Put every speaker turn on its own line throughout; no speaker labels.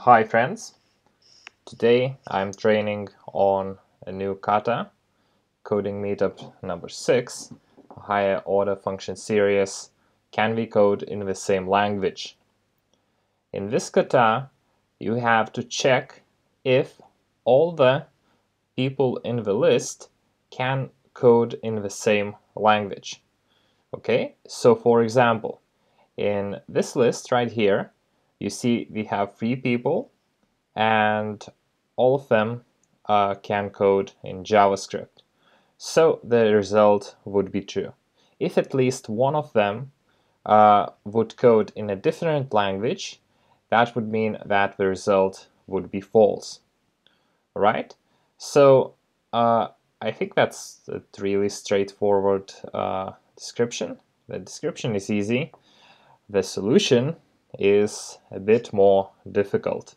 Hi friends, today I'm training on a new kata, Coding Meetup number 6, a higher order function series, can we code in the same language? In this kata, you have to check if all the people in the list can code in the same language. Okay, so for example, in this list right here, you see we have 3 people and all of them can code in JavaScript. So the result would be true. If at least one of them would code in a different language, that would mean that the result would be false. Right? So I think that's a really straightforward description. The description is easy. The solution is a bit more difficult.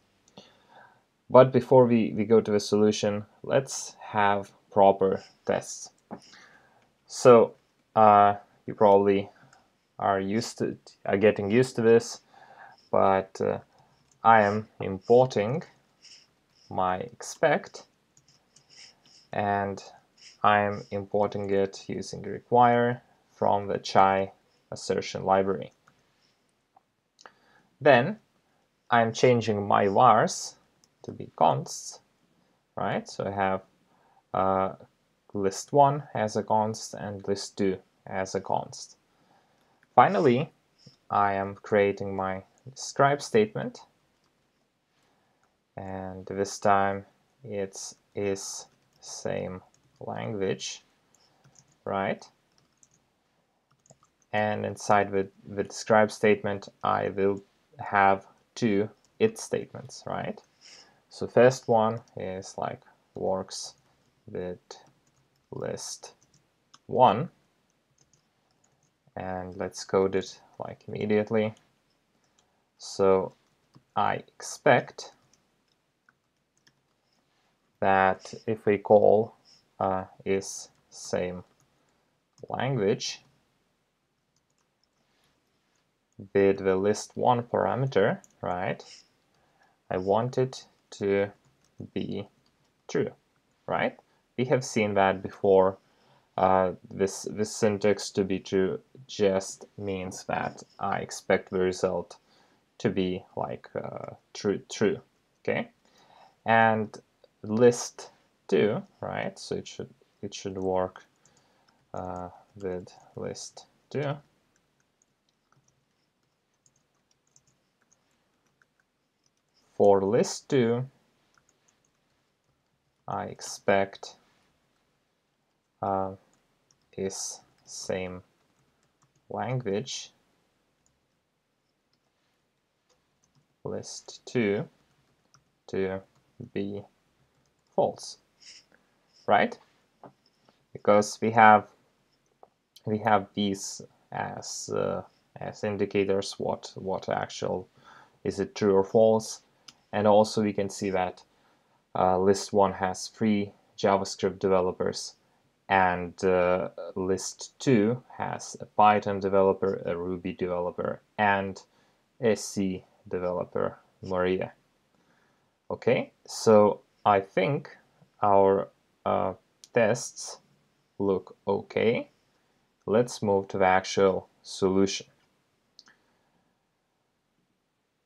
But before we go to the solution, let's have proper tests. So you probably are getting used to this, but I am importing my expect, and I am importing it using require from the chai assertion library. Then I'm changing my vars to be consts, right? So I have list 1 as a const and list 2 as a const. Finally, I am creating my describe statement, and this time it is same language, right? And inside the describe statement, I will have 2 it statements, right? So first one is like works with list 1, and let's code it like immediately. So I expect that if we call is same language with the list 1 parameter, right, I want it to be true, right? We have seen that before. This syntax to be true just means that I expect the result to be like true, okay? And list 2, right? So it should work with list 2. For list 2, I expect is same language list 2 to be false, right? Because we have these as indicators what actual is it true or false, and also we can see that list 1 has 3 JavaScript developers, and list 2 has a Python developer, a Ruby developer, and a C developer, Maria. Okay, so I think our tests look okay. Let's move to the actual solution.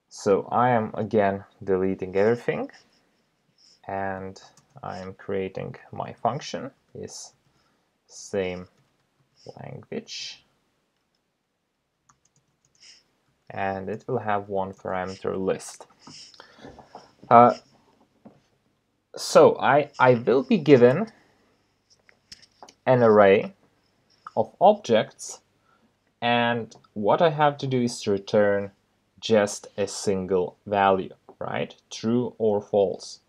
So I am again deleting everything, and I am creating my function is same language, and it will have 1 parameter list. So I will be given an array of objects, and what I have to do is to return just a single value, right? True or false.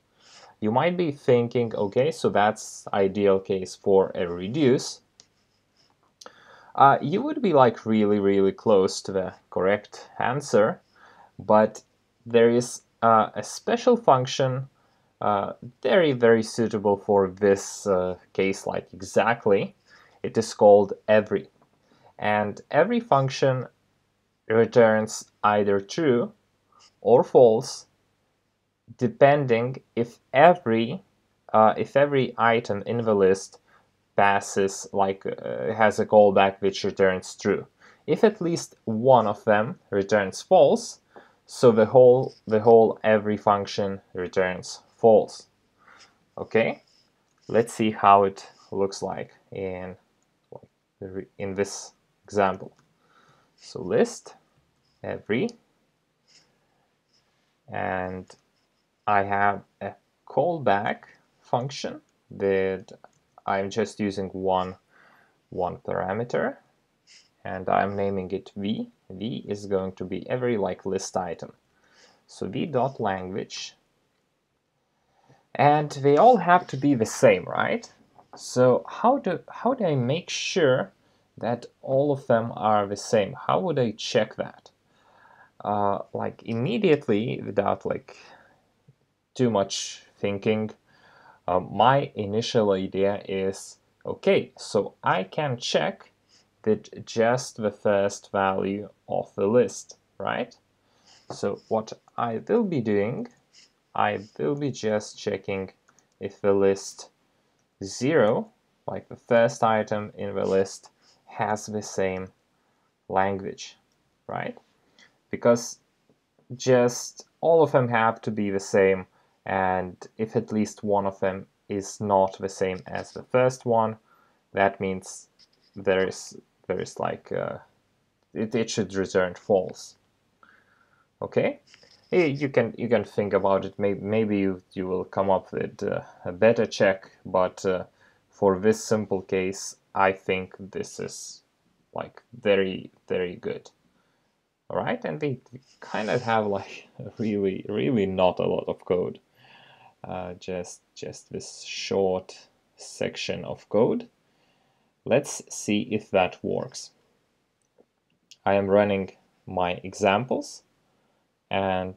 You might be thinking, okay, so that's ideal case for a reduce. You would be like really close to the correct answer, but there is a special function very suitable for this case, like exactly. It is called every, and every function returns either true or false depending if every item in the list passes, like has a callback which returns true. If at least one of them returns false, so the whole every function returns false. Okay, let's see how it looks like in this example. So list every, and I have a callback function that I'm just using one parameter, and I'm naming it v. V is going to be every like list item. So v.language, and they all have to be the same, right? So how do I make sure that all of them are the same? How would I check that? Like immediately, without like too much thinking, my initial idea is, okay, so I can check that just the first value of the list, right? So what I will be doing, I will be just checking if the list 0, like the first item in the list, has the same language, right? Because just all of them have to be the same, and if at least one of them is not the same as the first one, that means there is like it should return false. Okay, you can think about it. Maybe you will come up with a better check, but for this simple case, I think this is like very good. All right, and we kind of have like really not a lot of code. Just this short section of code. Let's see if that works. I am running my examples, and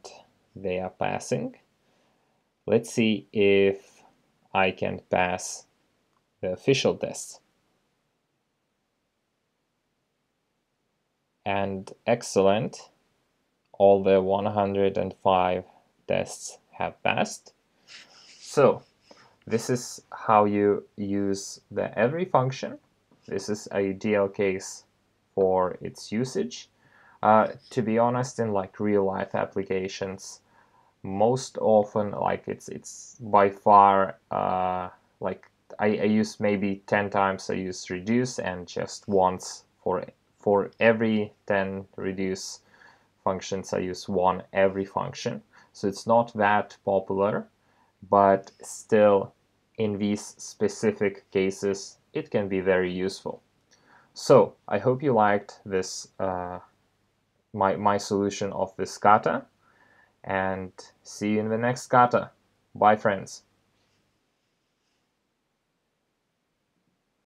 they are passing. Let's see if I can pass the official tests. And excellent, all the 105 tests have passed. So this is how you use the every function. This is an ideal case for its usage. To be honest, in like real life applications, most often like it's by far like I use maybe 10 times I use reduce, and just once for every 10 reduce functions I use one every function. So it's not that popular, but still in these specific cases it can be very useful. So I hope you liked this my solution of this kata, and see you in the next kata. Bye friends.